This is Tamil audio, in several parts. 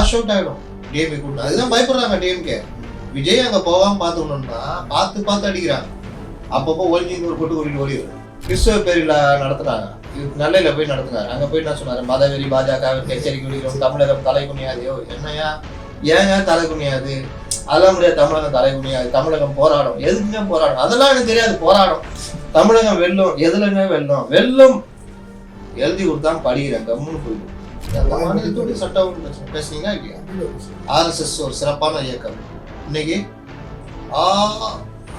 வாஷ் அவுட் ஆகிடும் டிஎம்கே கூட்டணி. அதுதான் பயப்படுறாங்க டிஎம்கே. விஜய் அங்கே போகாமல் பார்த்துக்கணும்னா பார்த்து அடிக்கிறாங்க. அப்பப்போ ஒளிஞ்சிங்க ஒரு போட்டு ஓடிடுறாங்க. கிறிஸ்துவ பேரில் நடத்துனாங்க, நெல்லையில் போய் நடத்துனாரு. அங்கே போய் என்ன சொன்னார், மதவெறி பாஜக எச்சரிக்கை விடுகிறோம், தமிழகம் தலை குனியாது. என்னையா ஏங்க தலை குனியாது? அதெல்லாம் முடியாது, தமிழகம் தலை குனியாது, தமிழகம் போராடும். எதுக்குங்க போராடும்? அதெல்லாம் எனக்கு தெரியாது. போராடும், தமிழகம் வெல்லும். எதுலங்க வெல்லும் எழுதி கொடுத்தாங்க, படிக்கிறேன், கம்முன்னு போயிடும். சட்டம் பிரச்சனை பேசுனீங்களா இல்லையா? ஆர்எஸ்எஸ் ஒரு சிறப்பான இயக்கம். இன்னைக்கு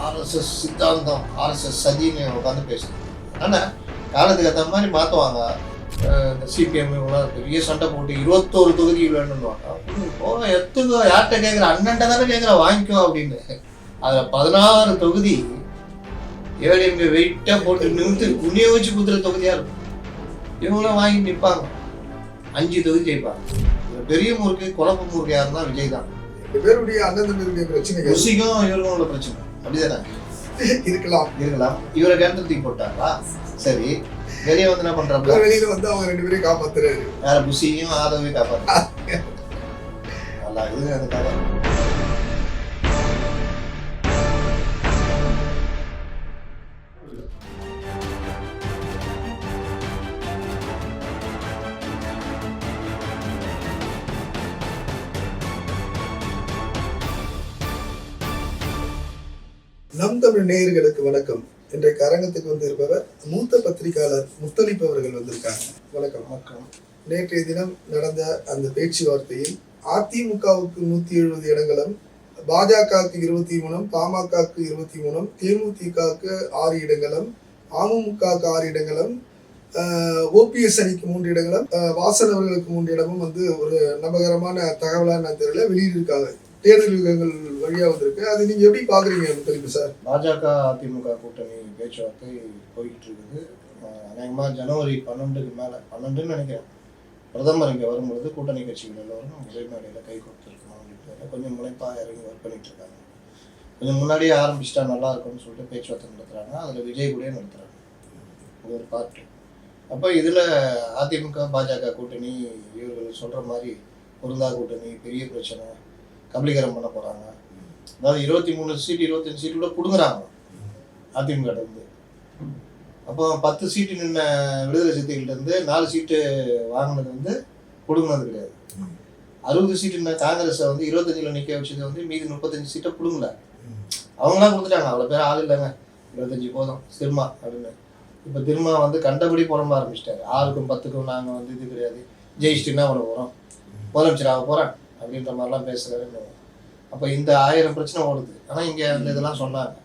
ஆர்எஸ்எஸ் சித்தாந்தம், ஆர்எஸ்எஸ் சதின்னு உட்காந்து பேசுறேன். ஆனால் காலத்துக்கு ஏற்ற மாதிரி மாற்றுவாங்க. இந்த சிபிஎம் இவங்களாம் பெரிய சண்டை போட்டு 21 தொகுதி வேணும்னுவாங்க. எத்துக்கோ, யார்கிட்ட கேட்குற, அண்ணன்ட்ட தானே கேட்குற, வாங்கிக்கோ அப்படின்னு. அதில் 16 தொகுதி ஏடிஎம்கே வெயிட்டாக போட்டு நிறுத்து குனிய வச்சு குத்துற தொகுதியாக இருக்கும். இவங்களாம் வாங்கி நிற்பாங்க, 5 தொகுதி ஜெயிப்பாங்க. பெரிய முறுக்கு குழப்ப முறுக்கு யாருன்னா விஜய் தான். பேருடைய அண்ணன் பிரச்சனை, ருசிக்கும் இவருக்கும் உள்ள பிரச்சனை அப்படிதானே இருக்கலாம். இவரை கேட்டு தூக்கி போட்டாங்களா? சரி, வெளியே வந்து என்ன பண்றாங்க? வெளியில வந்து அவங்க 2 பேரையும் காப்பாத்துறாரு. வேற புசியும் ஆதவையும் காப்பாத்து. நல்லா இது அந்த கதை. நம் தமிழ் நேயர்களுக்கு வணக்கம். இன்றைக்கு அரங்கத்துக்கு வந்து இருப்பவர் மூத்த பத்திரிகையாளர் முத்தலிப் அவர்கள் வந்திருக்காங்க. வணக்கம். வணக்கம். நேற்றைய தினம் நடந்த அந்த பேச்சுவார்த்தையில் அதிமுகவுக்கு 170 இடங்களும், பாஜகவுக்கு 23, பாமகவுக்கு 23, தேமுதிகவுக்கு 6 இடங்களும், அமமுகவுக்கு 6 இடங்களும், ஓபிஎஸ் அணிக்கு 3 இடங்களும், வாசன் அவர்களுக்கு 3 இடமும் வந்து ஒரு நம்பகரமான தகவலான தெரியல வெளியிட்டிருக்காங்க. தேர்தல் யுகங்கள் வழியா வந்திருக்கு. அது நீங்க எப்படி பாக்குறீங்க முத்தலிப்பு சார்? பாஜக அதிமுக கூட்டணி பேச்சுவார்த்தை போய்கிட்டு இருக்குது. அநேகமா ஜனவரி 12க்கு மேல, 12ன்னு நினைக்கிறேன், பிரதமர் இங்கே வரும்பொழுது கூட்டணி கட்சிகள் எல்லோரும் ஒரே மேடையில் கை கொடுத்துருக்கணும் அப்படின்ட்டு கொஞ்சம் முனைப்பாக இறங்கி ஒர்க் பண்ணிட்டு இருக்காங்க. கொஞ்சம் முன்னாடியே ஆரம்பிச்சிட்டா நல்லா இருக்கும்னு சொல்லிட்டு பேச்சுவார்த்தை நடத்துறாங்க. அதில் விஜய் கூட நடத்துறாங்க, இது ஒரு பார்ட்டு. அப்போ இதில் அதிமுக பாஜக கூட்டணி இவர்கள் சொல்கிற மாதிரி பொருந்தா கூட்டணி, பெரிய பிரச்சனை, கபலீகரம் பண்ண போகிறாங்க. அதாவது 23 சீட்டு 25 சீட்டு கூட பிடுங்குறாங்க அதிமுக இருந்து. அப்போ 10 சீட்டு நின்ன விடுதலை சிறுத்தைகள்ட்ட இருந்து 4 சீட்டு வாங்கினது வந்து பிடுங்கினது கிடையாது. 60 சீட்டு நின்ன காங்கிரஸை வந்து 25ல் நிற்க வச்சது வந்து மீதி 35 சீட்டை பிடுங்கல. அவங்களாம் கொடுத்துட்டாங்க, அவ்வளோ பேர் ஆள் இல்லைங்க, 25 போதும் திருமா அப்படின்னு. இப்போ திருமா வந்து கண்டபடி புறம்ப ஆரம்பிச்சிட்டாரு. 6க்கும் 10க்கும் நாங்கள் வந்து இது கிடையாது, ஜெயிச்சிட்டுன்னா அவனை போகிறோம், முதலமைச்சர் ஆக போகிறேன் அப்படின்ற மாதிரிலாம் பேசுகிறாரு. அப்போ இந்த 1000 பிரச்சனை ஓடுது. ஆனால் இங்கே அந்த இதெல்லாம் சொன்னாங்க.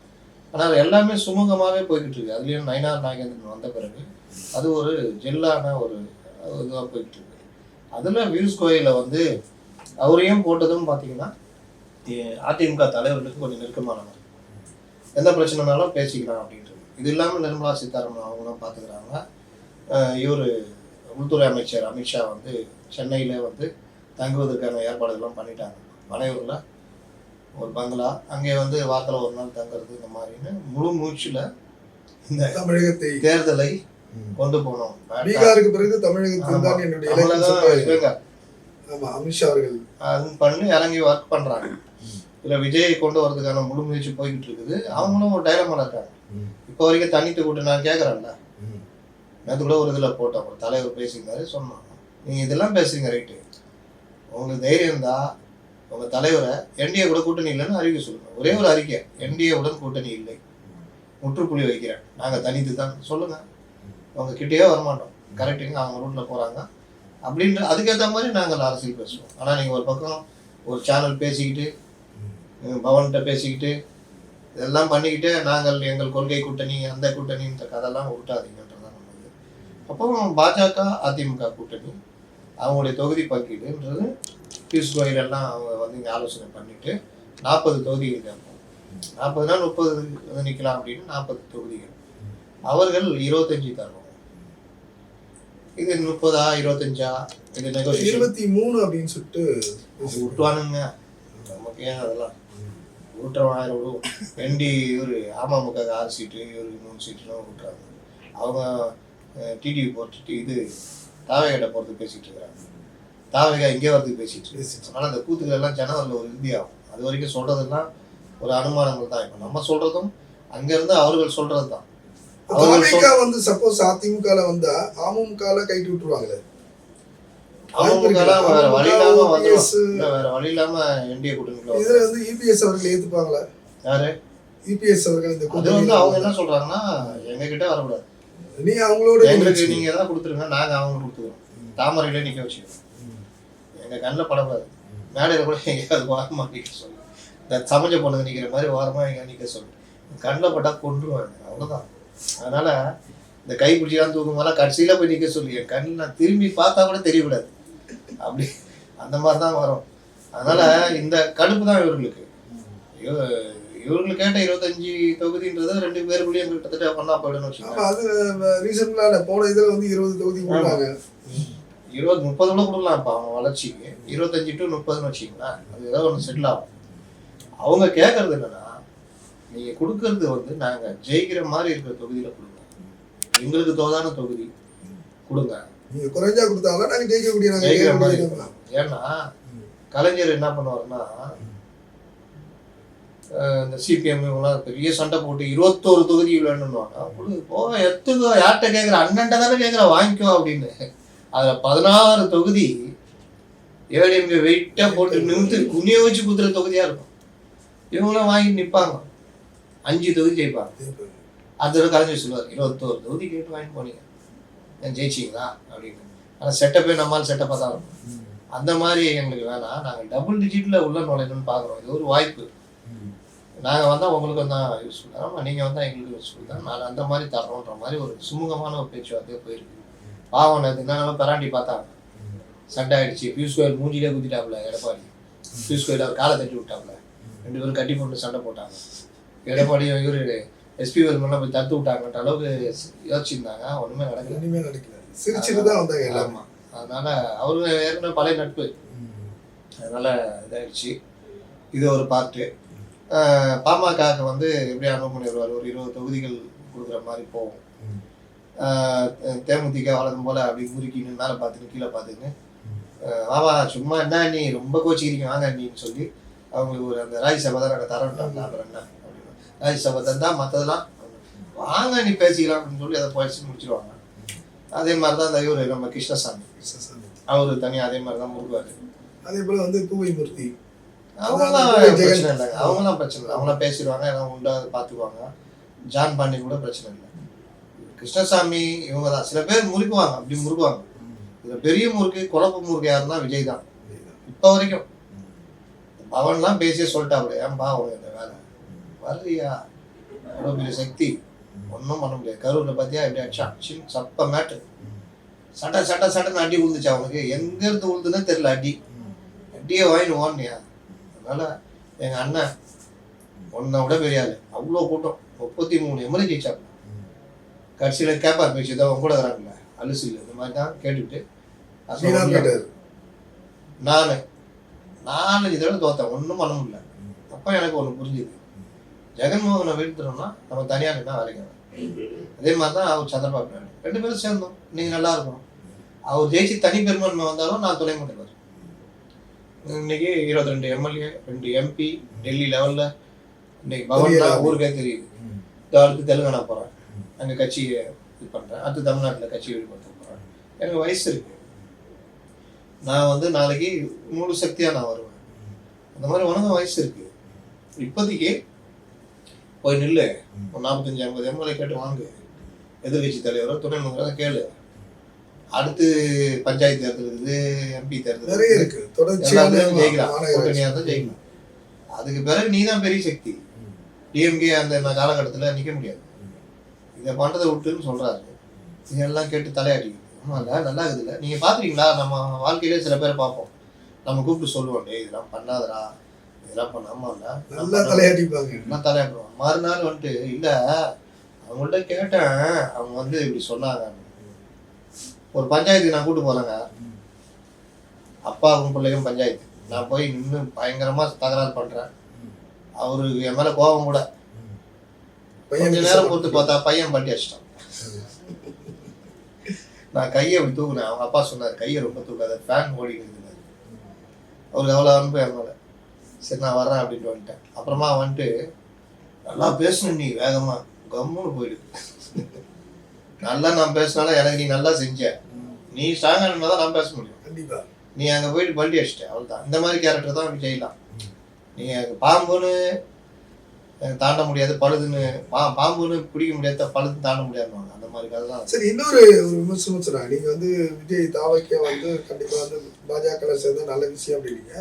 ஆனால் எல்லாமே சுமூகமாகவே போய்கிட்டு இருக்கு. அதுலேயும் நயினார் நாகேந்திரன் வந்த பிறகு அது ஒரு ஜெல்லான ஒரு இதுவாக போய்கிட்டு இருக்கு. அதில் பியூஷ் கோயலை வந்து அவரையும் போட்டதும் பார்த்தீங்கன்னா அதிமுக தலைவர்களுக்கு கொஞ்சம் நெருக்கமானவர், எந்த பிரச்சனைனாலும் பேசிக்கலாம் அப்படின்றது. இது இல்லாமல் நிர்மலா சீதாராமன் அவங்களும் பார்த்துக்கிறாங்க. இவர் உள்துறை அமைச்சர் அமித்ஷா வந்து சென்னையில் வந்து தங்குவதற்கான ஏற்பாடுகள்லாம் பண்ணிட்டாங்க. மலையூரில் ஒரு பங்களா, அங்கே வந்து வாரத்தில் ஒரு நாள் தங்குறது, இந்த மாதிரின்னு முழு மூச்சில் இந்த தமிழகத்தை தேர்தலை கொண்டு போனோம். பீகாருக்கு பிறகு தமிழகத்தில் தான் என்னுடைய அமித்ஷா அவர்கள் அது பண்ணி இறங்கி ஒர்க் பண்ணுறாங்க. இதில் விஜயை கொண்டு வரதுக்கான முழு முயற்சி போய்கிட்டு இருக்குது. அவங்களும் ஒரு டைலமால இருக்காங்க. இப்போ வரைக்கும் தண்ணிட்டு கூட்டு நான் கேட்குறேன்ல, நேற்று கூட ஒரு இதில் போட்டோம், ஒரு தலைவர் பேசியிருந்தாரு, சொன்னாங்க நீங்கள் இதெல்லாம் பேசுறீங்க ரைட்டு, உங்களுக்கு தைரியம் இருந்தால் உங்கள் தலைவரை என்டிஏ கூட கூட்டணி இல்லைன்னு அறிவிக்க சொல்லுங்கள். ஒரே ஒரு அறிக்கை, என்டிஏவுடன் கூட்டணி இல்லை, முற்றுப்புள்ளி வைக்கிறேன், நாங்கள் தனித்து தான் சொல்லுங்கள், அவங்க கிட்டேயே வரமாட்டோம், கரெக்டுங்க, அவங்க ரூட்டில் போகிறாங்க அப்படின்ற அதுக்கேற்ற மாதிரி நாங்கள் அரசியல் பேசுவோம். ஆனால் நீங்கள் ஒரு பக்கம் ஒரு சேனல் பேசிக்கிட்டு, பவன்கிட்ட பேசிக்கிட்டு, இதெல்லாம் பண்ணிக்கிட்டு நாங்கள் எங்கள் கொள்கை கூட்டணி அந்த கூட்டணின்ற கதையெல்லாம் விட்டாதீங்கன்றதான் நல்லது. அப்போ பாஜக அதிமுக கூட்டணி அவங்களுடைய தொகுதி பங்கீடுன்றது பியூஷ் கோயல் எல்லாம் அவங்க வந்து இங்கே ஆலோசனை பண்ணிட்டு 40 தொகுதிகள் கேட்போம். 40னா 30 நிற்கலாம் அப்படின்னு 40 தொகுதிகள். அவர்கள் 25 தருவோம். இது 30ஆ 25ஆ இது நெகோசியேஷன் 23 அப்படின்னு சொல்லிட்டு விட்டுவானுங்க. நமக்கு ஏன் அதெல்லாம் விட்டுறவன் விடுவோம். என்டி இவர் அமமுக 6 சீட்டு, இவருக்கு 3 சீட்டுலாம் விட்டுறாங்க. அவங்க டிடிவி போட்டுட்டு இது தாவேகிட்ட போகிறது பேசிகிட்டு இருக்கிறாங்க. தாவகா இங்கே வரதுக்கு பேசிட்டு அதனால அந்த கூத்துக்கள் எல்லாம் ஜனவரியில் ஒரு இறுதியாகும். அது வரைக்கும் சொல்றதெல்லாம் ஒரு அனுமானங்கள் தான். இப்போ நம்ம சொல்றதும் அங்கிருந்து அவர்கள் சொல்றது தான். தாவேகா வந்து சப்போஸ் அதிமுக வந்தா அமமுக கைட்டு விட்டுருவாங்களே. வேற வழி இல்லாம வேற வழி இல்லாம என்டிஏ கூட்டணிக்குள்ள இதுல வந்து இபிஎஸ் அவர்கள் ஏத்துப்பாங்களா? யாரு இபிஎஸ் அவர்கள் இந்த அது வந்து அவங்க என்ன சொல்றாங்கன்னா எங்க கிட்ட வரக்கூடாது, நீ அவங்களோட எங்களுக்கு நீங்க எதாவது கொடுத்துருங்க, நாங்க அவங்களுக்கு கொடுத்துக்கிறோம், தாமரையில நிக்க வச்சுக்கிறோம், எங்க கண்ணில் படக்கூடாது, மேடையில கூட எங்கேயாவது வாரமா நிக்க சொல்லு, இந்த சமைச்ச பொண்ணுங்க நிக்கிற மாதிரி வாரமா எங்க நிக்க சொல்லு, கண்ணில் பட்டா கொண்டுருவாங்க, அவ்வளவுதான். அதனால இந்த கை பிடிச்சிதான் தூக்குமாலாம் கடைசியில போய் நிக்க சொல்லி என் கண்ணில் நான் திரும்பி பார்த்தா கூட தெரியக்கூடாது, அப்படி அந்த மாதிரி தான் வரும். அதனால இந்த கடுப்பு தான் இவர்களுக்கு. இவர்களுக்கு கேட்ட 25 தொகுதின்றது 2 பேருக்குள்ளேயும் கிட்டத்தட்ட ஒன்னா போயிடுன்னு வச்சுக்கோங்க. அது ரீசன்ட்ல போன இதுல வந்து 20 தொகுதி கொடுத்தாங்க. 20-30 கூட கொடுக்கலாம். இப்போ அவங்க வளர்ச்சிக்கு 25 to 30ன்னு வச்சுக்கலாம். அது ஏதோ ஒன்று செட்டில் ஆகும். அவங்க கேட்கறது என்னன்னா, நீங்க கொடுக்கறது வந்து நாங்க ஜெயிக்கிற மாதிரி இருக்கிற தொகுதியில கொடுங்க, எங்களுக்கு தோதான தொகுதி கொடுங்க, நீங்க குறைஞ்சா கொடுத்தாலும் நாங்க ஜெயிக்கக்கூடிய ஜெயிக்கிற மாதிரி இருக்கலாம். ஏன்னா கலைஞர் என்ன பண்ணுவாருன்னா, இந்த சிபிஎம் இவங்களாம் பெரிய சண்டை போட்டு 21 தொகுதி வேணும்னுவாங்க. அப்படி போ எத்துக்கோ, யார்கிட்ட கேட்குற, அண்ணன்ட்ட தானே கேட்குற, வாங்கிக்கோ அப்படின்னு. அதில் 16 தொகுதி ஏடிஎம்கே வெயிட்டாக போட்டு நிமித்து குனிய வச்சு குத்துற தொகுதியாக இருக்கும். இவங்களாம் வாங்கி நிற்பாங்க, 5 தொகுதி ஜெயிப்பாங்க. அது கலைஞர் சொல்லுவார், 21 தொகுதி கேட்டு வாங்கி போனீங்க, ஜெயிச்சிங்களா அப்படின்னு. ஆனால் செட்டப்பே நம்மளால் செட்டப்பாக தான் இருக்கும். அந்த மாதிரி எங்களுக்கு வேணாம், நாங்கள் டபுள் டிஜிட்டில் உள்ள நுழையணும்னு பார்க்குறோம், இது ஒரு வாய்ப்பு, நாங்கள் வந்தால் உங்களுக்கு வந்தால் யூஸ்ஃபுல் தான், ஆமாம் நீங்கள் வந்தால் எங்களுக்கு யூஸ்ஃபுல் தான், நாங்கள் அந்த மாதிரி தரோன்ற மாதிரி ஒரு சுமூகமான ஒரு பேச்சுவார்த்தையே போயிருக்கு. பாவம் அது என்னென்ன பெராண்டி பார்த்தாங்க, சண்டை ஆகிடுச்சு, பியூஷ் கோயல் மூஞ்சிலே குத்திட்டாப்புல எடப்பாடி, பியூஷ் கோயல் அவர் காலை தட்டி விட்டாப்புல, 2 பேரும் கட்டி போட்டு சண்டை போட்டாங்க. எடப்பாடி இவர் எஸ்பி வேலுமெல்லாம் போய் தடுத்து விட்டாங்கன்ற அளவுக்கு யோசிச்சிருந்தாங்க, ஒன்றுமே நடக்கல, சிரிச்சுட்டு தான் வந்தாங்க எல்லாமே. அதனால அவரு ஏற்கனவே பழைய நட்பு, அதனால இதாகிடுச்சு. இது ஒரு பார்ட்டு. பாமகவுக்கு வந்து எப்படி அனுபவம் பண்ணிடுவார், ஒரு 20 தொகுதிகள் கொடுக்குற மாதிரி போகும். தேமுதிக வளரும் போல அப்படி முறுக்கின்னு மேலே பார்த்துன்னு கீழே பார்த்துன்னு வாவா சும்மா என்ன நீ ரொம்ப கோச்சிக்கிறீங்க வாங்க நீன்னு சொல்லி அவங்களுக்கு ஒரு அந்த ராஜ்யசபா தான் நாங்கள் தரோன்ட்டாங்க. அப்புறம் என்ன அப்படின்னு, ராஜ்யசபா தந்தா மற்றதெல்லாம் வாங்க நீ பேசிக்கலாம் அப்படின்னு சொல்லி அதை போயிடுச்சு முடிச்சிருவாங்க. அதே மாதிரி தான் இந்த இவர் நம்ம கிருஷ்ணசாமி அவரு தனியாக அதே மாதிரி தான் முருகுவார். அதே போல் வந்து பூவைமூர்த்தி அவங்களாம் பிரச்சனை இல்லைங்க, அவங்களாம் பிரச்சனை இல்லை, அவங்களாம் பேசிடுவாங்க, எல்லாம் உண்டா அதை பார்த்துக்குவாங்க. ஜான் பாண்டியன் கூட பிரச்சனை இல்லை. கிருஷ்ணசாமி இவங்க தான் சில பேர் முறுக்குவாங்க, அப்படி முறுக்குவாங்க. இதில் பெரிய முறுக்கு குழப்ப முறுக்கு யாருன்னா விஜய் தான் இப்போ வரைக்கும். பவன்லாம் பேசியே சொல்லிட்டாப்புல, ஏன்பா அவங்க இந்த வேலை வர்றியா, அவ்வளோ பெரிய சக்தி, ஒன்றும் பண்ண முடியாது. கரூரில் பார்த்தியா எப்படி அடிச்சா சப்ப மேட்டு, சட்டன்னு அடி விழுந்துச்சு அவனுக்கு, எங்கேருந்து விழுதுன்னே தெரியல, அடியே வாங்கிட்டு ஓடனியா. அதனால எங்கள் அண்ணன் ஒன்றை விட பெரிய ஆள், அவ்வளோ கூட்டம் 33 எம்எல்ஏ ஜெயிச்சாங்க. கடைசியில் கேப்பார் பேச்சு தான் கூட வராங்கல்ல அலுசில், இந்த மாதிரி தான் கேட்டுவிட்டு நான் 4 தடவை தோத்தேன், ஒன்றும் பண்ண முடியல. அப்போ எனக்கு ஒன்று புரிஞ்சுது, ஜெகன்மோகனை வீழ்த்துறோம்னா நம்ம தனியாக நின்னா வேலைக்கு. அதே மாதிரி தான் அவர் சந்திரபாபு நாயுடு, 2 பேரும் சேர்ந்தோம், நீங்கள் நல்லா இருக்கும். அவர் ஜெயிச்சு தனி பெரும்பான்மை வந்தாலும் நான் துணை மாட்டேன். இன்னைக்கு 22 எம்எல்ஏ 2 எம்பி டெல்லி லெவலில் இன்னைக்கு பவன் ஊருக்கே தெரியுது. அடுத்து தெலுங்கானா போகிறேன், அங்கே கட்சியை இது பண்ணுறேன், அடுத்து தமிழ்நாட்டில் கட்சி வெளிப்படுத்த போகிறேன். எனக்கு வயசு இருக்கு, நான் வந்து நாளைக்கு முழு சக்தியாக நான் வருவேன். அந்த மாதிரி உனக்கு வயசு இருக்கு, இப்போதைக்கு போய் நில்லு, ஒரு 45-50 எம்எல்ஏ கேட்டு வாங்கு, எதிர்கட்சி தலைவரோ துணை முதல்வரோ கேளு. அடுத்து பஞ்சாயத்து தேர்தல் இருக்குது, எம்பி தேர்தல் இருக்கு, ஜெயிக்கலாம், கூட்டணியாக தான் ஜெயிக்கலாம். அதுக்கு பிறகு நீ தான் பெரிய சக்தி. டிஎம்கே அந்த காலகட்டத்தில் நிற்க முடியாது. இதை பண்ணுறதை விட்டுன்னு சொல்கிறாரு, இதெல்லாம் கேட்டு தலையாட்டிக்குது. ஆமாம் இல்லை, நல்லா இருக்குது இல்லை, நீங்கள் பார்த்துருக்கீங்களா? நம்ம வாழ்க்கையிலே சில பேரை பார்ப்போம், நம்ம கூப்பிட்டு சொல்லுவோம், டே இதெல்லாம் பண்ணாதரா, இதெல்லாம் பண்ணாமா இல்லை, நல்லா தலையாட்டிப்பாங்க, எல்லாம் தலையாட்டுவோம். மறுநாள் வந்துட்டு இல்லை அவங்கள்ட்ட கேட்டேன், அவங்க வந்து இப்படி சொன்னாங்க. ஒரு பஞ்சாயத்துக்கு நான் கூப்பிட்டு போகிறேங்க, அப்பாவுக்கும் பிள்ளைக்கும் பஞ்சாயத்து, நான் போய் நின்று பயங்கரமாக தகராறு பண்ணுறேன். அவருக்கு என் மேலே கோபம் கூட, கொஞ்ச நேரம் பொறுத்து பார்த்தா பையன் பட்டி அடிச்சிட்டான். நான் கையை அப்படி தூக்குனேன், அவங்க அப்பா சொன்னார் கையை ரொம்ப தூக்காத, ஃபேன் ஓடிக்குது அவருக்கு அவ்வளோ அனுப்பு என் மேலே. சரி நான் வரேன் அப்படின்ட்டு வந்துட்டேன். அப்புறமா வந்துட்டு நல்லா பேசணும் நீ வேகமாக கம்முன்னு போயிடு. நல்லா நான் பேசினாலும் எனக்கு நீ நல்லா செஞ்ச, நீ ஸ்ட்ராங்காக இருந்தால் தான் நான் பேச முடியும். கண்டிப்பா நீ அங்கே போயிட்டு பல்டி அடிச்சிட்டேன் அவ்வளோதான். இந்த மாதிரி கேரக்டர் தான் விஜய்லாம். நீங்கள் பாம்புன்னு தாண்ட முடியாது, பழுதுன்னு பாம்புன்னு பிடிக்க முடியாத பழுதுன்னு தாண்ட முடியாதுன்னு அந்த மாதிரி கதை தான். சரி, இன்னொரு ஒரு விமர்சனம் சொல்றாங்க. நீங்க வந்து விஜய் தாவக்கே வந்து கண்டிப்பா வந்து பாஜக சேர்ந்த நல்ல விஷயம் அப்படின்னீங்க.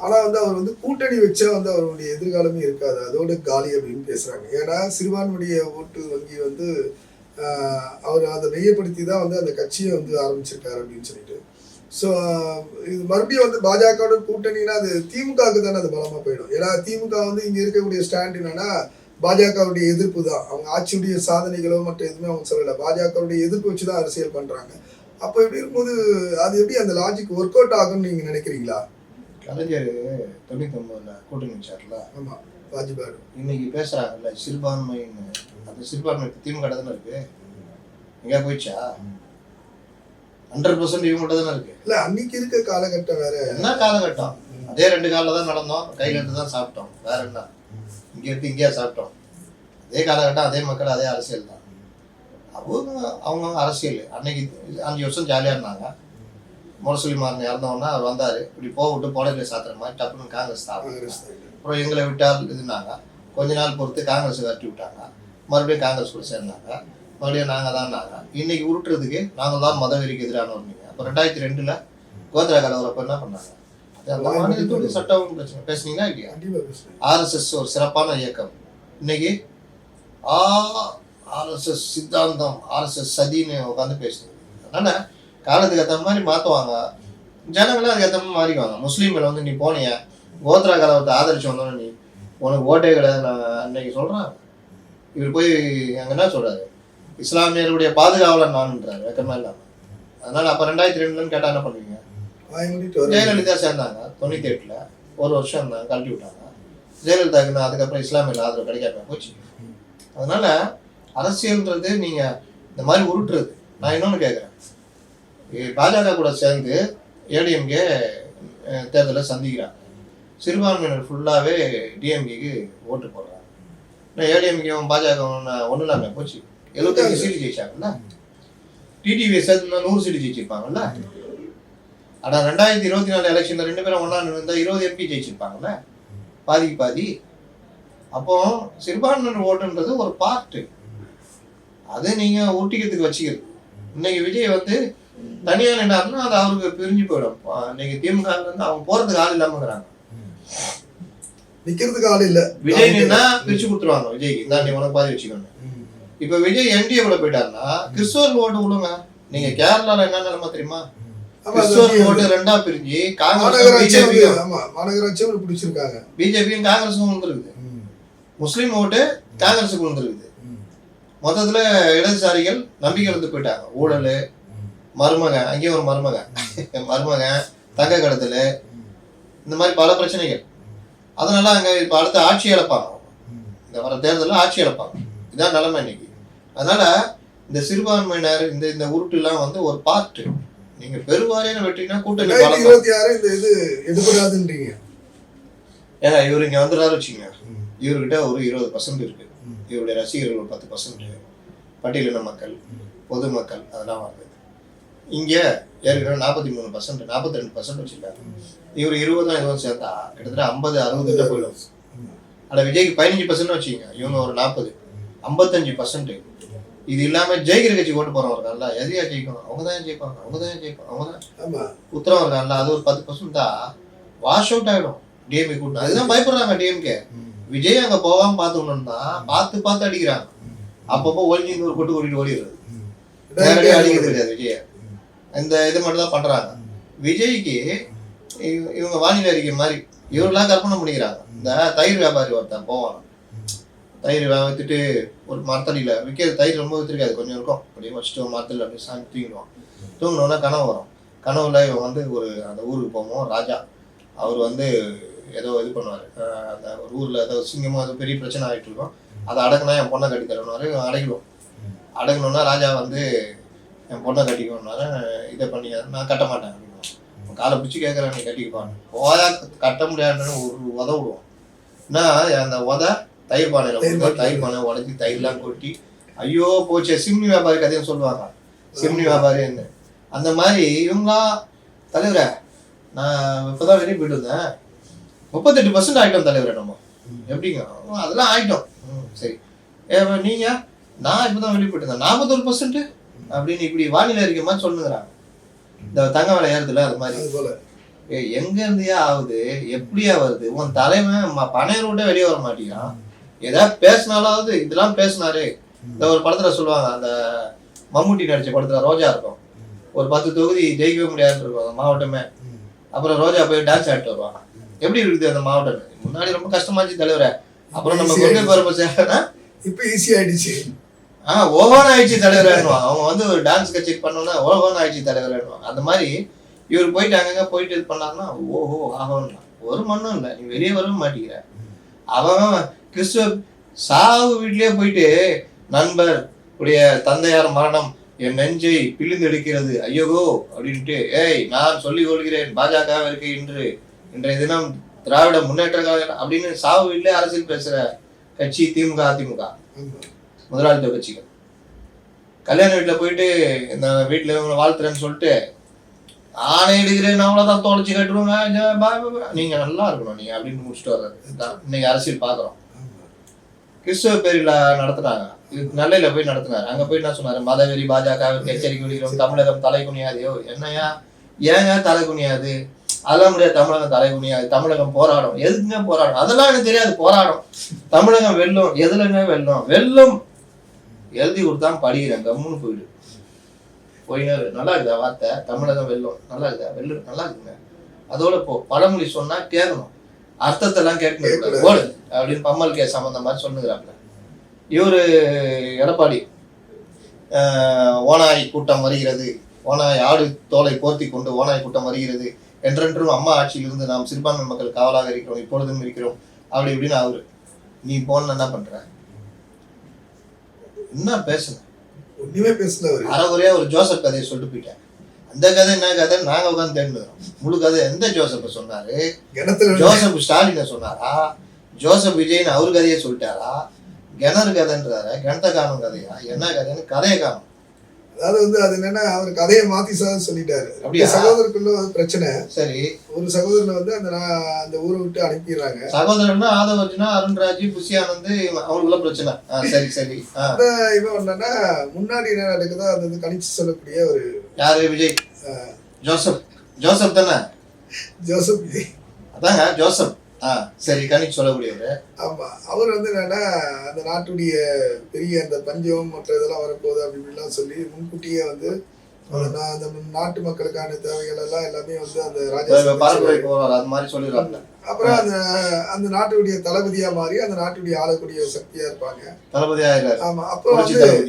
ஆனா வந்து அவர் வந்து கூட்டணி வச்சா வந்து அவருடைய எதிர்காலமே இருக்காது, அதோட காலி அப்படின்னு பேசுறாங்க. ஏன்னா சிறுபான்மையுடைய ஓட்டு வங்கி வந்து அவர் அதை மையப்படுத்தி தான் வந்து அந்த கட்சியை வந்து ஆரம்பிச்சிருக்காரு அப்படின்னு சொல்லிட்டு. ஸோ இது மறுபடியும் வந்து பாஜகவோட கூட்டணினா அது திமுகவுக்கு தானே அது பலமாக போயிடும். ஏன்னா திமுக வந்து இங்கே இருக்கக்கூடிய ஸ்டாண்ட் என்னன்னா பாஜகவுடைய எதிர்ப்பு தான். அவங்க ஆட்சியுடைய சாதனைகளோ மற்ற எதுவுமே அவங்க சொல்லலை, பாஜகவுடைய எதிர்ப்பு வச்சு தான் அரசியல் பண்ணுறாங்க. அப்போ இப்படி இருக்கும்போது அது எப்படி அந்த லாஜிக் ஒர்க் அவுட் ஆகும்னு நீங்கள் நினைக்கிறீங்களா? கலைஞர் 99 கூட்டணி வச்சார்ல. ஆமாம், வாஜ்பாய் இன்னைக்கு பேசுகிறாங்கல்ல சிறுபான்மைன்னு. அந்த சிறுபான்மை திமுக தானே இருக்கு, எங்கேயா போயிடுச்சா? 100% இவங்கள்ட்ட தானே இருக்கு. இல்லை, அன்னைக்கு இருக்க காலகட்டம் வேற. என்ன காலகட்டம்? அதே 2 காலில் தான் நடந்தோம், கையில் எடுத்து தான் சாப்பிட்டோம். வேற என்ன, இங்கே எடுத்து இங்கேயா சாப்பிட்டோம்? அதே காலகட்டம், அதே மக்கள், அதே அரசியல் தான். அவங்க அரசியல் அன்னைக்கு 5 வருஷம் ஜாலியாக இருந்தாங்க. முரசொலி மாறன் இறந்தவொன்னா அவர் வந்தார், இப்படி போக விட்டு புடவையில் சாத்துற மாதிரி டப்புன்னு காங்கிரஸ் ஸ்தாபனம். அப்புறம் எங்களை விட்டால் இதுனாங்க. கொஞ்ச நாள் பொறுத்து காங்கிரஸ் விரட்டி விட்டாங்க, மறுபடியும் காங்கிரஸ் கூட சேர்ந்தாங்க, மறுபடியும் நாங்கள் தான்னாங்க. இன்னைக்கு உருட்டுறதுக்கு நாங்கள் தான் மதவெறிக்கு எதிரானவங்க. அப்போ 2002 கோத்ரா கலவரப்போ என்ன பண்ணாங்க? அந்த மாநிலத்தோட சட்டம் பிரச்சனை பேசுனீங்களா இல்லையா? ஆர்எஸ்எஸ் ஒரு சிறப்பான இயக்கம். இன்னைக்கு ஆர்எஸ்எஸ் சித்தாந்தம், ஆர்எஸ்எஸ் சதின்னு உட்காந்து பேசுனீங்க. அதனால காலத்துக்கு ஏற்ற மாதிரி மாற்றுவாங்க, ஜனங்களும் அதுக்கு ஏற்ற மாதிரி மாறிக்குவாங்க. முஸ்லீம்களை வந்து நீ போனிய கோத்ரா கலவரத்தை ஆதரிச்சு வந்தோன்னு நீ உனக்கு ஓட்டே கிடையாது நான் அன்னைக்கு சொல்கிறேன். இவர் போய் அங்கே என்ன சொல்கிறாரு, இஸ்லாமியர்களுடைய பாதுகாவலர் நான்ன்றாரு, வெக்கமா இல்லாமல். அதனால் அப்போ 2002 கேட்டால் என்ன பண்ணுவீங்க? ஜெயலலிதா சேர்ந்தாங்க 98, 1 வருஷம் இருந்தாங்க, கழட்டி விட்டாங்க. ஜெயலலிதாக்குன்னு அதுக்கப்புறம் இஸ்லாமியில் ஆதரவு கிடைக்காம போச்சு. அதனால அரசியல்ன்றது நீங்கள் இந்த மாதிரி உருட்டுறது. நான் இன்னொன்று கேட்குறேன், பாஜக கூட சேர்ந்து ஏடிஎம்கே தேர்தலில் சந்திக்கிறாங்க. சிறுபான்மையினர் ஃபுல்லாகவே டிஎம்கேக்கு ஓட்டு போடுறாங்க. ஏடிஎம்கேவும் பாஜக ஒன்றும் இல்லாமல் போச்சு. 75 சீட்டு ஜெயிச்சாங்கல்ல. டிடிவியை சேர்த்து 100 சீட்டு ஜெயிச்சிருப்பாங்கல்ல. ஆனால் 2024 எலெக்ஷனில் 2 பேரும் ஒன்றா இருந்தால் 20 எம்பி ஜெயிச்சிருப்பாங்கல்ல, பாதிக்கு பாதி. அப்போ சிறுபான்மையினர் ஓட்டுன்றது ஒரு பார்ட்டு, அதை நீங்கள் ஊட்டிக்கிறதுக்கு வச்சுக்கிறது. இன்னைக்கு விஜய் வந்து தனியாக நின்றாருன்னா அது அவருக்கு பிரிஞ்சு போயிடும். இன்னைக்கு திமுக அவங்க போகிறதுக்கு ஆள் இல்லாமங்கிறாங்க, நிற்கிறதுக்கு ஆள் இல்லை. விஜய் நின்னா பிரிச்சு கொடுத்துருவாங்க விஜய்க்கு, இந்த நீ உனக்கு பாதி வச்சுக்கணும். இப்போ விஜய் என்டிஏ கூட போயிட்டாருன்னா கிறிஸ்துவர் ஓட்டு விடுங்க. நீங்கள் கேரளாவில் என்ன நிலைமை தெரியுமா? கிறிஸ்துவர் ஓட்டு 2ஆ பிரிஞ்சு மாநகராட்சியும் பிடிச்சிருக்காங்க, பிஜேபியும் காங்கிரஸும் வந்துருக்குது. முஸ்லீம் ஓட்டு காங்கிரஸுக்கு வந்துருக்குது. மொத்தத்தில் இடதுசாரிகள் நம்பிக்கை இருந்து போயிட்டாங்க. ஊழல், மருமகன், அங்கேயும் ஒரு மருமகன், தங்க கடத்தல், இந்த மாதிரி பல பிரச்சனைகள். அதனால அங்கே இப்போ அடுத்த ஆட்சி இழப்பாங்க. இந்த வர தேர்தலில் ஆட்சி இழப்பாங்க. இதான் நிலைமை இன்னைக்கு. அதனால இந்த சிறுபான்மையினர் இந்த உருட்டுலாம் வந்து ஒரு பார்ட்டு. நீங்க பெருவாரியான வெற்றினா கூட்டணி 26 இந்த இது எடுபடாதுன்றீங்க. ஏன்னா இவர் இங்க வந்துடுறாரு வச்சுக்கோங்க, இவர்கிட்ட ஒரு 20% இருக்கு, இவருடைய ரசிகர்கள் ஒரு 10%, பட்டியலின மக்கள், பொதுமக்கள் அதெல்லாம் வருது. இங்க ஏற்கனவே 43%, 42% வச்சிருக்காரு. இவர் 20 சேர்த்தா கிட்டத்தட்ட 50-60 போயிடும். ஆனால் விஜய்க்கு 15% வச்சுக்கோங்க, இவங்க ஒரு 40, 55%. இது இல்லாமல் ஜெயிக்கிற கட்சி ஓட்டு போகிறவங்க இருக்காங்கல்ல, எதையா ஜெயிக்கணும், அவங்க தான் ஜெயிப்பாங்க, அவங்க தான் உத்தரவு இருக்காங்கல்ல, அது ஒரு 10% தான் வாஷ் அவுட் ஆகிடும் டிஎம்கே கூட்டம். அதுதான் பயப்படுறாங்க டிஎம்கே. விஜய் அங்கே போகாமல் பார்த்துக்கணும்னு தான் பார்த்து அடிக்கிறாங்க. அப்பப்போ ஒழிஞ்சு ஒரு கொட்டு கூட்டிட்டு ஓடிடுறது, நேரடியாக அடிக்கிறது கிடையாது விஜய. இந்த இது மட்டும் தான் பண்ணுறாங்க. விஜய்க்கு இவங்க வானிலை அறிக்கை மாதிரி இவரெல்லாம் கற்பனை பண்ணிக்கிறாங்க. இந்த தயிர் வியாபாரி ஒருத்தன் போவான், தயிர் விற்றுட்டு ஒரு மரத்தடியில் விற்கிறது. தயிர் ரொம்ப விற்றுருக்காது, கொஞ்சம் இருக்கும், அப்படியே வச்சுட்டு ஒரு மரத்தில் அப்படியே சாமி தூங்கிடுவான். தூங்கினோன்னா கனவு வரும். கனவுல இவன் வந்து ஒரு அந்த ஊருக்கு போவோம், ராஜா அவர் வந்து ஏதோ இது பண்ணுவார். அந்த ஒரு ஊரில் ஏதோ சிங்கமாக ஏதோ பெரிய பிரச்சனை ஆகிட்டு இருக்கும், அதை அடக்குனா என் பொண்ணை கட்டி தரணுவார். அடக்கிடுவோம். அடக்கணுன்னா ராஜா வந்து என் பொண்ணை கட்டிக்கணுன்னாரு. இதை பண்ணி நான் கட்ட மாட்டேன் அப்படின்னா, காலை பிடிச்சி கேட்குறான் நீ கட்டிக்குப்பான்னு. போயா கட்ட முடியாதுன்னு ஒரு உத விடுவோம். ஏன்னா அந்த உத தயிர் பானையில் கொடுத்தா தயிர் பானை உடச்சி தயிர்லாம் கொட்டி ஐயோ போச்சே சிம்னி வியாபாரி கதையும் சொல்லுவாங்க. சிம்னி வியாபாரி என்ன அந்த மாதிரி இவங்களாம் தலைவரை நான் இப்போதான் வெளியே போயிட்டு வந்தேன் 38% ஆகிட்டோம் தலைவரை நம்ம எப்படிங்க அதெல்லாம் ஆகிட்டோம். சரி நீங்கள் நான் இப்போ தான் வெளியே போயிட்டு இருந்தேன் 41% அப்படின்னு இப்படி வானிலை இருக்க மாதிரி சொல்லுங்கிறாங்க. இந்த தங்க விலை ஏறுதுல அது மாதிரி எங்க இருந்தே ஆகுது எப்படியா வருது உன் தலைவன் பனையர் விட்ட வெளியே வர மாட்டேங்கிறான். ஏதாவது பேசினாலாவது இதெல்லாம் பேசினாரு. இந்த ஒரு படத்துல சொல்லுவாங்க அந்த மம்முட்டி நடிச்ச படத்துல ரோஜா இருக்கும் ஒரு 10 தொகுதி ஜெயிக்கவே முடியாதுன்னு இருக்கும் அந்த மாவட்டமே. அப்புறம் ரோஜா போய் டான்ஸ் ஆடிட்டு வருவாங்க. எப்படி இருக்குது அந்த மாவட்டம் முன்னாடி ரொம்ப கஷ்டமாச்சு தலைவரை. அப்புறம் நம்ம கொண்டு போறப்ப இப்ப ஈஸி ஆயிடுச்சு. ஓஹோன்னு ஆயிடுச்சு தலைவரானுவாங்க. அவங்க வந்து ஒரு டான்ஸ் கச்சேரி பண்ணோன்னா ஓஹோன்னு ஆயிடுச்சு தலைவரானுவாங்க. அந்த மாதிரி இவர் போயிட்டு அங்கங்க போயிட்டு இது பண்ணாருன்னா ஓஹோ ஆஹோன்னா ஒரு மண்ணும் இல்லை நீ வெளியே வரவும் மாட்டேங்கிற. அவன் கிறிஸ்துவ சாவு வீட்லயே போயிட்டு நண்பர் உடைய தந்தையார் மரணம் என் நெஞ்சை பிழிந்து எடுக்கிறது ஐயோகோ அப்படின்ட்டு ஏய் நான் சொல்லிக் கொள்கிறேன் பாஜகவிற்கு இன்றைய தினம் திராவிட முன்னேற்ற கழகம் அப்படின்னு சாவு வீட்லயே அரசியல் பேசுற கட்சி திமுக அதிமுக முதலாளித்துவ கட்சிகள். கல்யாண வீட்டில் போயிட்டு இந்த வீட்டில் இவங்களை வாழ்த்துறேன்னு சொல்லிட்டு ஆணை எடுக்கிறேன் அவ்வளோதான் தொலைச்சி கட்டுருவாங்க நீங்கள் நல்லா இருக்கணும் நீங்கள் அப்படின்னு முடிச்சுட்டு வர்றது தான் இன்னைக்கு அரசியல் பார்க்குறோம். கிறிஸ்துவ பேரில் நடத்துனாங்க நெல்லையில் போய் நடத்தினார். அங்கே போய் என்ன சொன்னார் மதவெறி பாஜகவிற்கு எச்சரிக்கை விடுகிறோம் தமிழகம் தலை குனியாதையோ என்னையா ஏங்க தலை குனியாது அதெல்லாம் முடியாது தமிழகம் தலை குனியாது தமிழகம் போராடும் எதுக்குங்க போராடும் அதெல்லாம் எனக்கு தெரியாது போராடும் தமிழகம் வெல்லும் எதுலங்க வெல்லும் எழுதி கொடுத்தான் படிக்கிறேன் கம்முன்னு போயிடு போயினா நல்லா இருக்குதா வார்த்தை தமிழகம் வெல்லும் நல்லா இருக்குதா வெல்லும் நல்லா இருக்குங்க அதோட பழமொழி சொன்னா கேட்கணும் அர்த்தத்தெல்லாம் கேட்கணும் ஓடு அப்படின்னு பம்மல் கே சம்பந்த மாதிரி சொல்லுங்கிறாங்க. இவரு எடப்பாடி ஓனாய் கூட்டம் வருகிறது ஓனாய் ஆடு தோலை போர்த்தி கொண்டு ஓனாய் கூட்டம் வருகிறது என்றென்றும் அம்மா ஆட்சியிலிருந்து நாம் சிறுபான்மை மக்கள் காவலாக இருக்கிறோம் இப்பொழுதும் இருக்கிறோம் அப்படி இப்படின்னு அவரு நீ போன என்ன பண்ற என்ன பேசுன ஒண்ணுமே பேசல. அறகுறையா ஒரு ஜோசப் கதையை சொல்லிட்டு போயிட்டேன். அந்த கதை என்ன கதை நாங்க உட்காந்து தேடுறோம். முழு கதை எந்த ஜோசப்ப சொன்னாரு? ஜோசப் ஸ்டாலினை சொன்னாரா? ஜோசப் விஜய்னு அவரு கதையை சொல்லிட்டாரா? கிணறு கதைன்றாரு கிணத்த காணும் கதையா என்ன கதைன்னு கதையை காணும். அதாவது வந்து அது என்னன்னா அவர் கதையை மாத்தி சொல்லிட்டாரு. சகோதரருக்குள்ள பிரச்சனை. சரி ஒரு சகோதரனை வந்து அந்த ஊரை விட்டு அனுப்பிடுறாங்க. சகோதரன்னா ஆதவர்ஜுனா அருண்ராஜ் புஷியானந்த் அவங்களுக்குள்ள பிரச்சனை. சரி சரி இவன் என்னன்னா முன்னாடி என்ன நடக்குதோ அது கணிச்சு சொல்லக்கூடிய ஒரு யாரு விஜய் ஜோசப் தானே ஜோசப் விஜய் அதாங்க ஜோசப் சரி கணிச்சு சொல்லக்கூடியவர். ஆமா அவர் வந்து என்னன்னா அந்த நாட்டுடைய பெரிய அந்த பஞ்சம் மற்ற இதெல்லாம் வரப்போகுது அப்படின்லாம் சொல்லி முன்கூட்டியே வந்து அந்த நாட்டு மக்களுக்கான தேவைகள் எல்லாம் எல்லாமே வந்து அந்த சொல்லிடுறாங்க. அப்புறம் அந்த நாட்டுடைய தளபதியா மாறி அந்த நாட்டுடைய ஆளக்கூடிய சக்தியா இருப்பாங்க தளபதியா. ஆமா அப்புறம் வந்து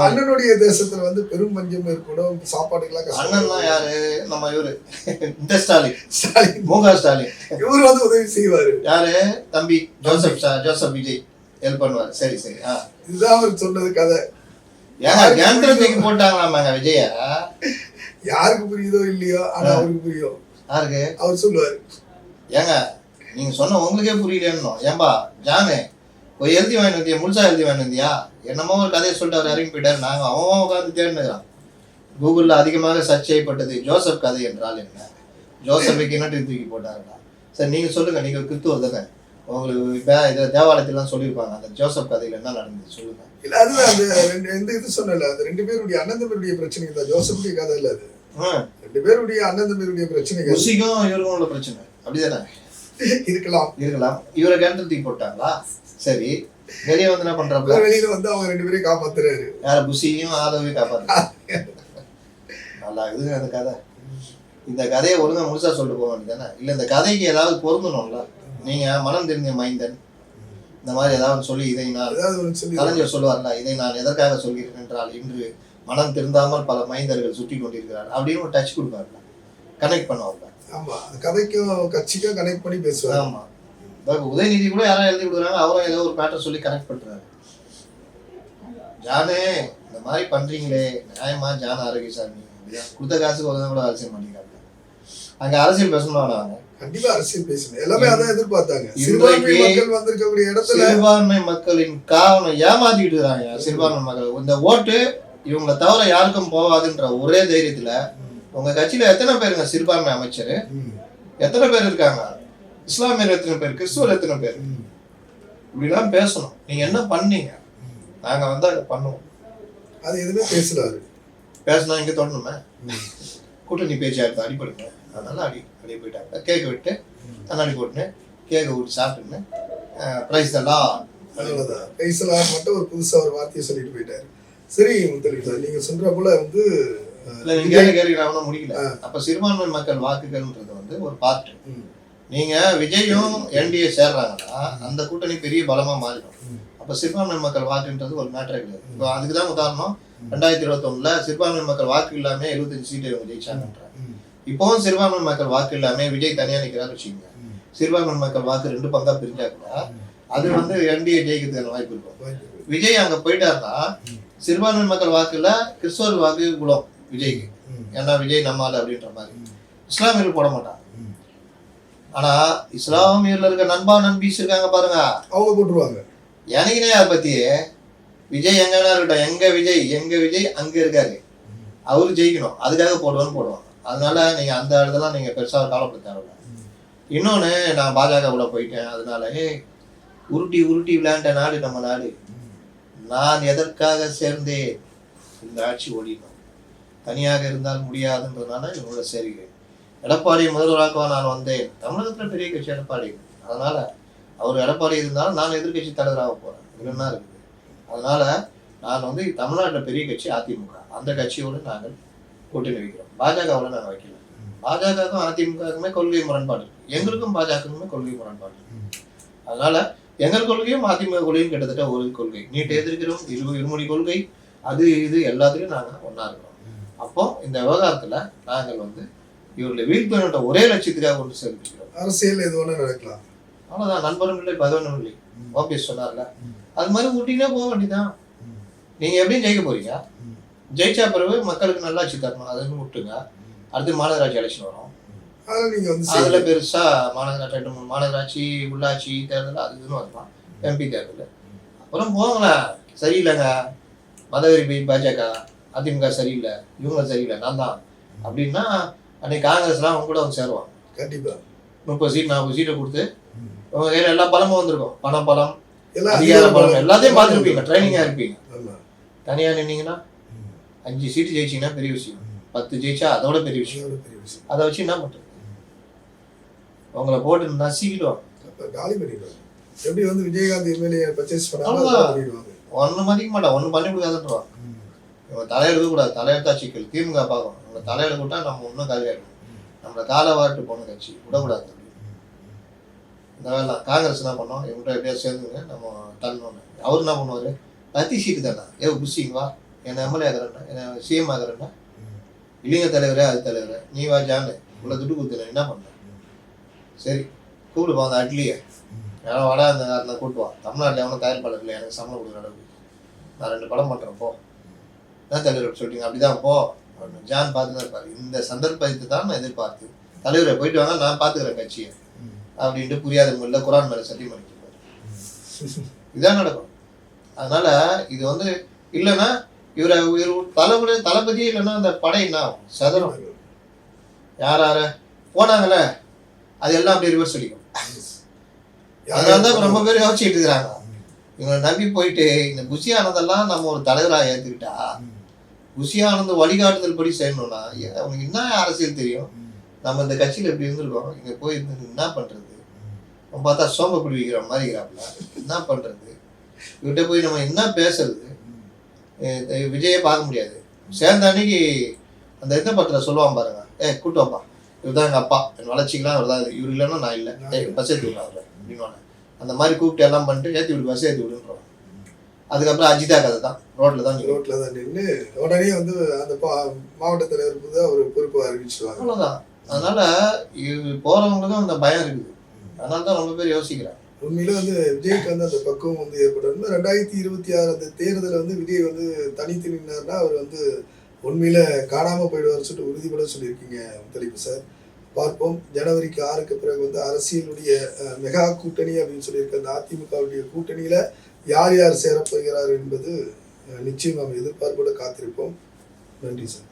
அண்ணனுடைய தேசத்துல வந்து பெரும் பஞ்சம் ஏற்படும் சாப்பாடுக்கெல்லாம் கஷ்டம். யாரு நம்ம இவரு ஸ்டாலின் ஸ்டாலின் இவரு வந்து உதவி செய்வாரு. யாரு தம்பி ஜோசப் விஜய் ஹெல்ப் பண்ணுவாரு. சரி சரி இதுதான் அவர் சொன்னது கதை. போட்டாங்களாமாங்க விஜய யாருக்கு புரியுதோ இல்லையோ ஆனா அவருக்கு புரியும். யாருக்கு அவர் சொல்லுவாரு ஏங்க நீங்க சொன்ன உங்களுக்கே புரியலன்னு ஏன்பா ஜானு எழுதி வாங்கி வந்தியா முழுசா எழுதி வாங்கி வந்தியா என்னமோ ஒரு கதையை சொல்லிட்டு அவர் இறங்கி போயிட்டாரு. நாங்க அவன் உட்காந்து தேடினுக்கிறான். கூகுள்ல அதிகமாக சர்ச் செய்யப்பட்டது ஜோசப் கதை என்றால் என்ன ஜோசப்பை கிணற்று தூக்கி போட்டாருடா. சரி நீங்க சொல்லுங்க நீங்க கிறிஸ்துவர் தானே உங்களுக்கு இதை தேவாலயத்திலாம் சொல்லியிருப்பாங்க அந்த ஜோசப் கதையில என்ன நடந்தது சொல்லுங்க. இல்ல அதுதான் அந்த எந்த இது சொன்னல அந்த 2 பேருடைய அண்ணன் தம்பியுடைய பிரச்சனை தான் ஜோசப்புடைய கதை இல்ல அது. 2 பேருடைய அண்ணன் தம்பியுடைய பிரச்சனைகள் முசிக்கும் இவருக்கும் உள்ள பிரச்சனை அப்படிதானே இருக்கலாம். இவரை கிணற்று தூக்கி போட்டாங்களா? சரி வெளியே வந்து என்ன பண்றாங்க வெளியில வந்து அவங்க 2 பேரையும் காப்பாத்துறாரு. யார புசியும் ஆதவையும் காப்பாத்துறாரு. நல்லா இருக்குதுங்க அந்த கதை. இந்த கதையை ஒழுங்கா முழுசா சொல்லிட்டு போக வேண்டியதானே இல்ல இந்த கதைக்கு ஏதாவது பொருந்தணும்ல. நீங்க மனம் தெரிஞ்ச மைந்தன் இந்த மாதிரி ஏதாவது சொல்லி இதை நான் கலைஞர் சொல்லுவார்ல இதை நான் எதற்காக சொல்கிறேன் என்றால் இன்று மனம் திருந்தாமல் பல மைந்தர்கள் சுற்றி கொண்டிருக்கிறார் அப்படின்னு ஒரு டச் கொடுப்பாருல கனெக்ட் பண்ணுவாங்க. ஆமா கதைக்கும் கட்சிக்கும் கனெக்ட் பண்ணி பேசுவாங்க. ஆமா உதயநிதி கூட யாராவது எழுதி கொடுக்குறாங்க அவரும் ஏதோ ஒரு மேட்டர் சொல்லி கனெக்ட் பண்றாரு. ஜானே இந்த மாதிரி பண்றீங்களே நியாயமா ஜான் ஆரோக்கியசாமி கொடுத்த காசுக்கு ஒழுங்கா கூட வேலை செய்ய மாட்டேங்கிறாங்க. அங்க அரசியல் பேசணும் நாங்க கண்டிப்பா அரசியல் பேசணும். எல்லாமே அதான் எதிர்பார்த்தாங்க. இன்றைக்கு சிறுபான்மை மக்கள் வந்திருக்கக்கூடிய இடத்துல சிறுபான்மை மக்களின் காவனை ஏமாத்திட்டு இருக்காங்க. சிறுபான்மை மக்கள் இந்த ஓட்டு இவங்களை தவிர யாருக்கும் போகாதுன்ற ஒரே தைரியத்துல உங்க கட்சியில எத்தனை பேருங்க சிறுபான்மை அமைச்சர், எத்தனை பேர் இருக்காங்க, இஸ்லாமியர் எத்தனை பேர், கிறிஸ்துவர் எத்தனை பேர், இப்படிலாம் பேசணும். நீங்க என்ன பண்ணீங்க, நாங்க வந்து அதை பண்ணுவோம். அது எதுவுமே பேசலாரு. பேசினா இங்க தொடணுமே, கூட்டணி பேச்சு எடுத்து அடிப்படுங்க. அதனால அடி போயிட்டாங்க. கேக்கு விட்டு கண்ணாடி போட்டுன்னு கேக்கை விட்டு சாப்பிட்டுன்னு பிரைஸ் எல்லாம் அவ்வளவுதான். பேசலாம் மட்டும் ஒரு புதுசா ஒரு வார்த்தையை சொல்லிட்டு போயிட்டாரு. சரி முத்தலி சார், நீங்க சொல்ற போல வந்து கேட்க முடியல. அப்ப சிறுபான்மை மக்கள் வாக்குகள்ன்றது வந்து ஒரு பார்ட். நீங்க விஜயும் என்டிஏ சேர்றாங்கன்னா அந்த கூட்டணி பெரிய பலமா மாறிடும். அப்ப சிறுபான்மை மக்கள் வாக்குன்றது ஒரு மேட்டரே கிடையாது. இப்போ அதுக்குதான் உதாரணம் 2021 சிறுபான்மை மக்கள் வாக்கு இல்லாம 75 சீட்டு இவங்க ஜெயிச்சாங்கன்ற. இப்பவும் சிறுபான்மை மக்கள் வாக்கு இல்லாம விஜய் தனியா நிக்கிறாரு வச்சுக்கோங்க. சிறுபான்மை மக்கள் வாக்கு 2 பங்கா பிரிஞ்சா கூட அது வந்து என்டிஏ ஜெயிக்கிறதுக்கான வாய்ப்பு இருக்கும். விஜய் அங்க போயிட்டாருன்னா சிறுபான்மை மக்கள் வாக்குல கிறிஸ்தவர் வாக்கு குலம் விஜய்க்கு, ஏன்னா விஜய் நம்மால் அப்படின்ற மாதிரி. இஸ்லாமியர்கள் போட மாட்டாங்க. ஆனா இஸ்லாமியர்ல இருக்க நண்பா நண்பீஸ் இருக்காங்க பாருங்க, அவங்க போட்டுருவாங்க. எனக்குனே அதை பத்தி விஜய் எங்கன்னா இருக்கட்டும், எங்க விஜய் அங்க இருக்காரு, அவரு ஜெயிக்கணும் அதுக்காக போடுவாங்க. அதனால நீங்க அந்த இடத்துல நீங்க பெருசா கவலைப்பட தேவையில்ல. இன்னொன்னு, நான் பாஜகவுல போயிட்டேன் அதனால உருட்டி விளையாண்ட நாடு நம்ம நாடு. நான் எதற்காக சேர்ந்தேன், இந்த ஆட்சி ஓடிடும், தனியாக இருந்தால் முடியாதுன்றதுனால இவங்களோட சேர்கிறேன். எடப்பாடியை முதல்வராக நான் வந்தேன். தமிழகத்துல பெரிய கட்சி எடப்பாடி, அதனால அவர் எடப்பாடி இருந்தாலும் நான் எதிர்கட்சி தலைவராக போறேன். இதுன்னா இருக்குது. அதனால நான் வந்து தமிழ்நாட்டில் பெரிய கட்சி அதிமுக, அந்த கட்சியோடு நாங்கள் கூட்டணி வைக்கிறோம். பாஜகவோட நாங்கள் வைக்கல. பாஜகவுக்கும் அதிமுகவுக்குமே கொள்கை முரண்பாடு இருக்கு, எங்களுக்கும் பாஜகவுக்குமே கொள்கை முரண்பாடு இருக்கு. அதனால எங்கள் கொள்கையும் அதிமுக கொள்கையும் கிட்டத்தட்ட ஒரு கொள்கை. நீட் எதிர்க்கிறோம், இருமொழி கொள்கை, அது இது எல்லாத்துலையும் நாங்கள் ஒன்றா இருக்கிறோம். அப்போ இந்த விவகாரத்துல நாங்கள் வந்து இவர்களை வீழ்த்தணுன்ற ஒரே லட்சியத்துக்காக ஒன்று சேர்ந்துக்கிறோம். அரசியல் எது ஒன்று நடக்கலாம், அவ்வளவுதான். நண்பரும் இல்லை பதவனும் இல்லை, ஓபிஎஸ் சொன்னார்ல, அது மாதிரி ஊட்டினே போக வேண்டியதான். நீங்க எப்படியும் ஜெயிக்க போறீங்க, ஜெயிச்சா பிறகு மக்களுக்கு நல்லாட்சி தரணும், அதை விட்டுங்க. அடுத்து மாநகராட்சி எலெக்ஷன் வரும், அதுல பெருசா மாநகராட்சி 2-3 மாநகராட்சி உள்ளாட்சி தேர்தல் அது இதுன்னு வரலாம், எம்பி தேர்தல். அப்புறம் போங்களேன், சரியில்லைங்க மதவெறி பாஜக, அதிமுக சரியில்லை, இவங்க சரியில்லை, நான் தான் அப்படின்னா அன்னைக்கு காங்கிரஸ்லாம் அவங்க கூட வந்து சேருவாங்க. கண்டிப்பா 30 சீட் 40 சீட்டை கொடுத்து உங்க கையில எல்லா பலமும் வந்திருக்கும், பணபலம் அதிகார பலம் எல்லாத்தையும் பார்த்துருப்பீங்க, ட்ரைனிங்கா இருப்பீங்க. தனியா நின்னீங்கன்னா 5 சீட்டு ஜெயிச்சீங்கன்னா பெரிய விஷயம், 10 ஜெயிச்சா அதோட பெரிய விஷயம். அதை வச்சு என்ன பண்றது, உங்களை போட்டு நசிக்கிடுவாங்க, காலி பண்ணிடுவாங்க. எப்படி வந்து விஜயகாந்த் எம்எல்ஏ பர்ச்சேஸ் பண்ணாங்க, ஒன்னும் மதிக்க மாட்டான், ஒன்னும் பண்ணி கொடுக்காதுன்றான். இவங்க தலையெடுக்க கூடாது, தலையெடுத்தா சிக்கல். திமுக பார்க்கணும், நம்ம தலையெடுக்க விட்டா நம்ம இன்னும் காலியாயிடும். நம்மளை காலை வாட்டு போன கட்சி விடக்கூடாது. இந்த வேலை காங்கிரஸ் என்ன பண்ணோம், இவங்கள்ட்ட எப்படியா சேர்ந்துங்க நம்ம தள்ளணும்னு. அவர் என்ன பண்ணுவாரு, கத்தி சீட்டு தானே புஷிங்களா, என்ன எம்எல்ஏ ஆகிறேன்னா, என்ன சிஎம் ஆகிறேன்னா, இல்லைங்க தலைவரே அது தலைவரே நீ வா ஜானு இவ்வளோ துட்டு கொடுத்துல என்ன பண்ண, சரி கூப்பிடுப்பா அந்த அட்லியை ஏன்னா வடா அந்த நேரத்தில் கூப்பிடுவான். தமிழ்நாட்டில் எவனும் தயாரிப்பாளர் இல்லை, எனக்கு சம்பளம் கொடுக்குற அளவுக்கு நான் 2 படம் பண்ணுறேன் போ, என்ன தலைவர் சொல்லிட்டீங்க அப்படிதான் போ அப்படின்னு ஜான் பார்த்து தான் இருப்பாரு. இந்த சந்தர்ப்பத்தை தான் நான் எதிர்பார்த்து, தலைவரை போயிட்டு வாங்க நான் பார்த்துக்கிறேன் கட்சியை அப்படின்ட்டு புரியாத முறையில் குரான் மேலே சத்தியம் பண்ணிட்டு இதான் நடக்கும். அதனால இது வந்து இல்லைன்னா இவரை தளபதி இல்லைன்னா அந்த படை என்ன ஆகும், சதுரம். யார் போனாங்களே அது எல்லாம் அப்படியே ரிவர்ஸ் அடிக்கும். அதனாலதான் ரொம்ப பேர் யோசிச்சுட்டு இருக்கிறாங்க. இவங்களை நம்பி போயிட்டு இந்த புஷி ஆனந்தெல்லாம் நம்ம ஒரு தலைவராக ஏற்றுக்கிட்டா, புஷி ஆனந்த வழிகாட்டுதல் படி செய்யணும்னா அவனுக்கு என்ன அரசியல் தெரியும், நம்ம இந்த கட்சியில் எப்படி இருந்திருக்கோம், இங்கே போய் என்ன பண்ணுறது, நம்ம பார்த்தா சோம்பப்படி வைக்கிற மாதிரி இருக்கிறாப்புல, என்ன பண்ணுறது, இவர்கிட்ட போய் நம்ம என்ன பேசுறது. விஜயை பார்க்க முடியாது. சேர்ந்த அன்னைக்கு அந்த எந்த படத்தில் சொல்லுவான் பாருங்க, கூட்டு வாப்பா இவர் தான் எங்கள் அப்பா, என் வளர்ச்சிக்கெல்லாம் அவர் தான், இவர் இல்லைன்னா நான் இல்லை, பஸ் ஏற்றி விடுறேன் அவர் அப்படின்னு. அந்த மாதிரி கூப்பிட்டு எல்லாம் பண்ணிட்டு ஏற்றி விடு பஸ் ஏற்றி விடுன்றோம். அதுக்கப்புறம் அஜிதா கதை தான், ரோட்டில் தான் நின்று உடனே வந்து அந்த மாவட்ட தலைவருக்கு தான் ஒரு பொறுப்பு அறிவிச்சுடுவாங்க, அவ்வளோதான். அதனால போகிறவங்களுக்கும் அந்த பயம் இருக்குது. அதனால தான் ரொம்ப பேர் யோசிக்கிறாங்க. உண்மையில வந்து விஜய்க்கு வந்து அந்த பக்குவம் வந்து ஏற்படும். 2026 அந்த தேர்தலில் வந்து விஜய் வந்து தனித்து நின்னார்னா அவர் வந்து உண்மையில காணாம போயிடுவார்னு சொல்லிட்டு உறுதிப்பட சொல்லியிருக்கீங்க முத்தலிப்பு சார். பார்ப்போம். ஜனவரிக்கு 6க்கு பிறகு வந்து அரசியலுடைய மெகா கூட்டணி அப்படின்னு சொல்லியிருக்க அந்த அதிமுகவுடைய கூட்டணியில யார் யார் சேரப்போகிறார் என்பது நிச்சயம் நாம் எதிர்பார்ப்போடு காத்திருப்போம். நன்றி சார்.